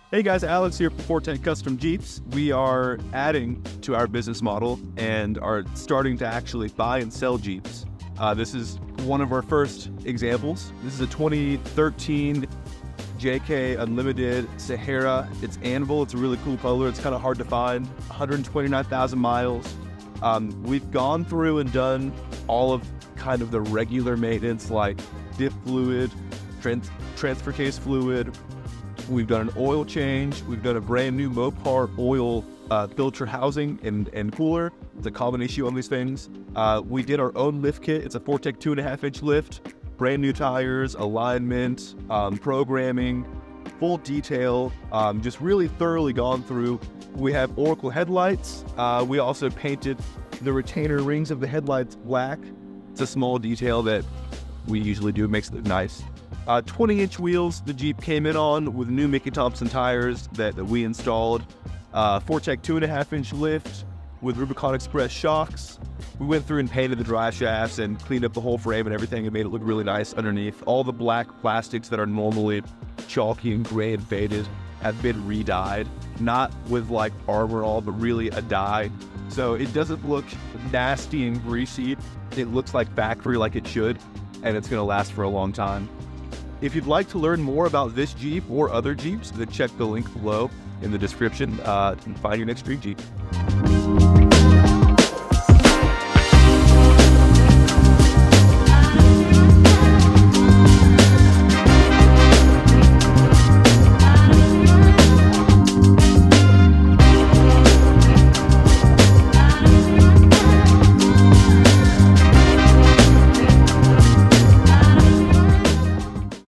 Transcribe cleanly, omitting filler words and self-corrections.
Hey guys, Alex here for Forte Custom Jeeps. We are adding to our business model and are starting to actually buy and sell Jeeps. This is one of our first examples. This is a 2013 JK Unlimited Sahara. It's ANVIL. It's a really cool color. It's kind of hard to find. 129,000 miles. We've gone through and done all of kind of the regular maintenance like diff fluid, transfer case fluid. We've done an oil change. We've done a brand new Mopar oil filter housing and cooler. It's a common issue on these things. We did our own lift kit. It's a Fortec 2.5-inch lift, brand new tires, alignment, programming, full detail, just really thoroughly gone through. We have Oracle headlights. We also painted the retainer rings of the headlights black. It's a small detail that we usually do. It makes it look nice. 20-inch wheels the Jeep came in on with new Mickey Thompson tires that we installed. Fortec 2.5-inch lift with Rubicon Express shocks. We went through and painted the drive shafts and cleaned up the whole frame and everything and made it look really nice underneath. All the black plastics that are normally chalky and gray and faded have been re-dyed. Not with like armor all, but really a dye. So it doesn't look nasty and greasy. It looks like factory like it should, and it's gonna last for a long time. If you'd like to learn more about this Jeep or other Jeeps, then check the link below in the description and find your next dream Jeep.